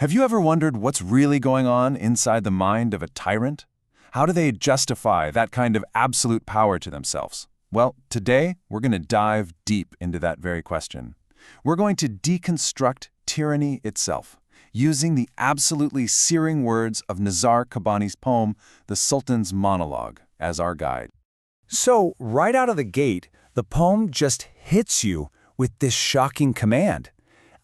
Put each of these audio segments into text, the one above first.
Have you ever wondered what's really going on inside the mind of a tyrant? How do they justify that kind of absolute power to themselves? Well, today we're going to dive deep into that very question. We're going to deconstruct tyranny itself, using the absolutely searing words of Nazar Qubani's poem, The Sultan's Monologue, as our guide. So, right out of the gate, the poem just hits you with this shocking command.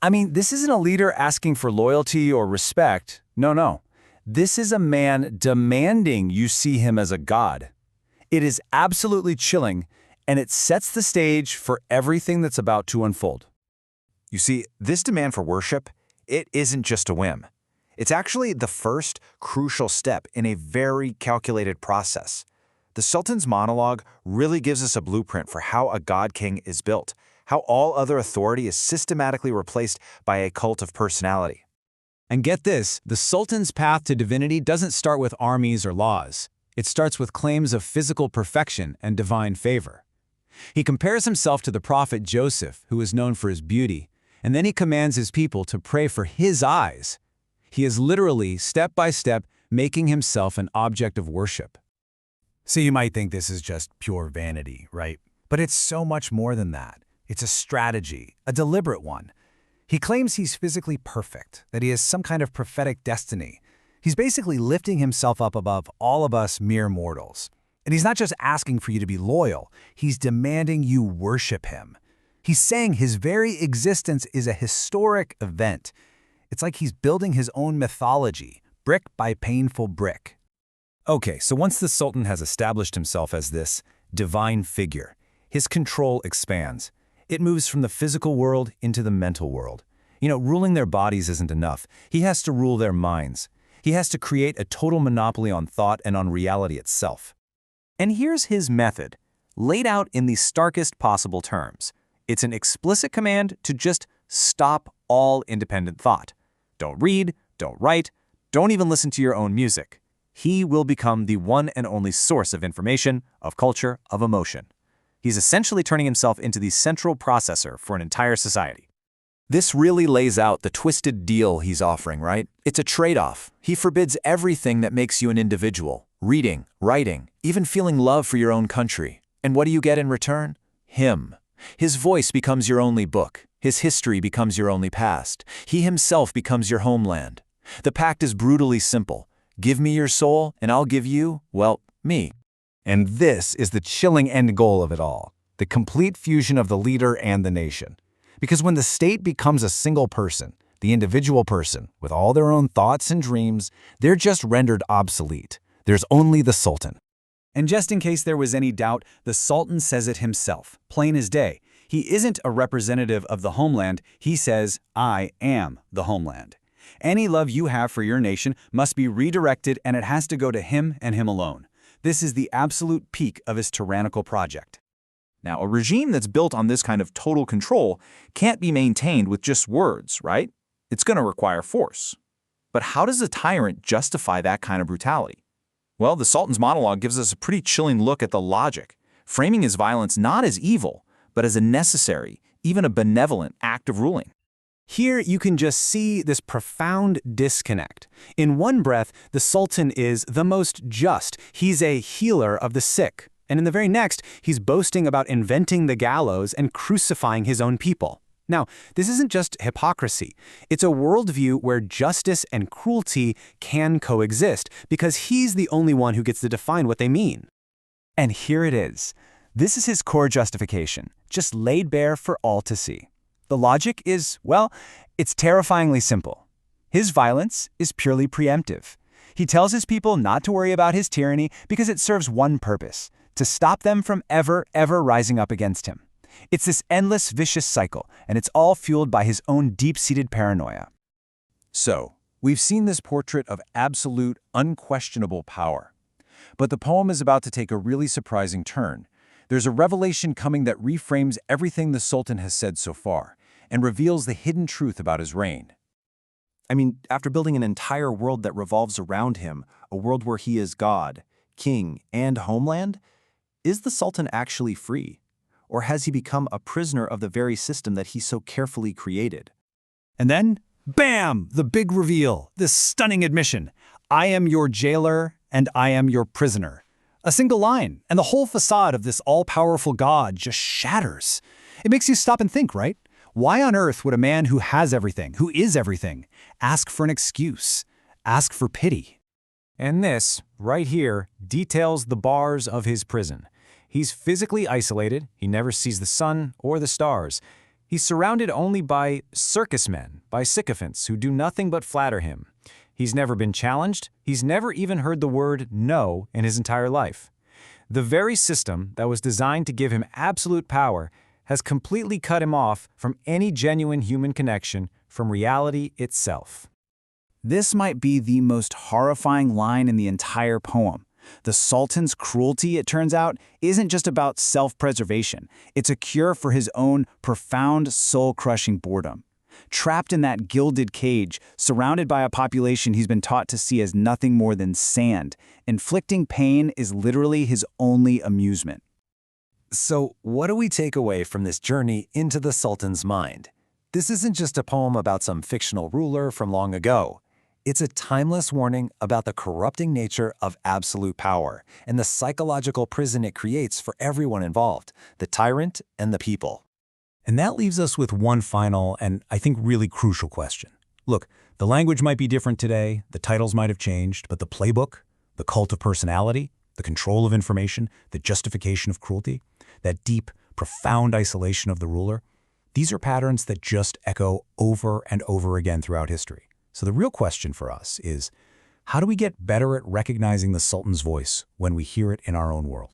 I mean, this isn't a leader asking for loyalty or respect. No. This is a man demanding you see him as a god. It is absolutely chilling, and it sets the stage for everything that's about to unfold. You see, this demand for worship, it isn't just a whim. It's actually the first crucial step in a very calculated process. The Sultan's monologue really gives us a blueprint for how a god-king is built, how all other authority is systematically replaced by a cult of personality. And get this, the Sultan's path to divinity doesn't start with armies or laws. It starts with claims of physical perfection and divine favor. He compares himself to the prophet Joseph, who is known for his beauty, and then he commands his people to pray for his eyes. He is literally, step by step, making himself an object of worship. So you might think this is just pure vanity, right? But it's so much more than that. It's a strategy, a deliberate one. He claims he's physically perfect, that he has some kind of prophetic destiny. He's basically lifting himself up above all of us mere mortals. And he's not just asking for you to be loyal, he's demanding you worship him. He's saying his very existence is a historic event. It's like he's building his own mythology, brick by painful brick. Okay, so once the Sultan has established himself as this divine figure, his control expands. It moves from the physical world into the mental world. Ruling their bodies isn't enough. He has to rule their minds. He has to create a total monopoly on thought and on reality itself. And here's his method, laid out in the starkest possible terms. It's an explicit command to just stop all independent thought. Don't read, don't write, don't even listen to your own music. He will become the one and only source of information, of culture, of emotion. He's essentially turning himself into the central processor for an entire society. This really lays out the twisted deal he's offering, right? It's a trade-off. He forbids everything that makes you an individual. Reading, writing, even feeling love for your own country. And what do you get in return? Him. His voice becomes your only book. His history becomes your only past. He himself becomes your homeland. The pact is brutally simple. Give me your soul, and I'll give you, well, me. And this is the chilling end goal of it all, the complete fusion of the leader and the nation. Because when the state becomes a single person, the individual person, with all their own thoughts and dreams, they're just rendered obsolete. There's only the Sultan. And just in case there was any doubt, the Sultan says it himself, plain as day. He isn't a representative of the homeland. He says, I am the homeland. Any love you have for your nation must be redirected, and it has to go to him and him alone. This is the absolute peak of his tyrannical project. Now, a regime that's built on this kind of total control can't be maintained with just words, right? It's going to require force. But how does a tyrant justify that kind of brutality? Well, the Sultan's monologue gives us a pretty chilling look at the logic, framing his violence not as evil, but as a necessary, even a benevolent act of ruling. Here you can just see this profound disconnect. In one breath, the Sultan is the most just. He's a healer of the sick. And in the very next, he's boasting about inventing the gallows and crucifying his own people. Now, this isn't just hypocrisy. It's a worldview where justice and cruelty can coexist because he's the only one who gets to define what they mean. And here it is. This is his core justification, just laid bare for all to see. The logic is, well, it's terrifyingly simple. His violence is purely preemptive. He tells his people not to worry about his tyranny because it serves one purpose, to stop them from ever rising up against him. It's this endless, vicious cycle, and it's all fueled by his own deep-seated paranoia. So, we've seen this portrait of absolute, unquestionable power. But the poem is about to take a really surprising turn. There's a revelation coming that reframes everything the Sultan has said so far and reveals the hidden truth about his reign. I mean, after building an entire world that revolves around him, a world where he is God, king, and homeland, is the Sultan actually free? Or has he become a prisoner of the very system that he so carefully created? And then Bam! The big reveal, this stunning admission. I am your jailer and I am your prisoner. A single line, and the whole facade of this all-powerful god just shatters. It makes you stop and think, right? Why on earth would a man who has everything, who is everything, ask for an excuse, ask for pity? And this, right here, details the bars of his prison. He's physically isolated, he never sees the sun or the stars. He's surrounded only by circus men, by sycophants who do nothing but flatter him. He's never been challenged, he's never even heard the word no in his entire life. The very system that was designed to give him absolute power has completely cut him off from any genuine human connection, from reality itself. This might be the most horrifying line in the entire poem. The Sultan's cruelty, it turns out, isn't just about self-preservation. It's a cure for his own profound, soul-crushing boredom. Trapped in that gilded cage, surrounded by a population he's been taught to see as nothing more than sand, inflicting pain is literally his only amusement. So, what do we take away from this journey into the Sultan's mind? This isn't just a poem about some fictional ruler from long ago. It's a timeless warning about the corrupting nature of absolute power and the psychological prison it creates for everyone involved, the tyrant and the people. And that leaves us with one final and, I think, really crucial question. Look, the language might be different today, the titles might have changed, but the playbook, the cult of personality, the control of information, the justification of cruelty, that deep, profound isolation of the ruler, these are patterns that just echo over and over again throughout history. So the real question for us is, how do we get better at recognizing the Sultan's voice when we hear it in our own world?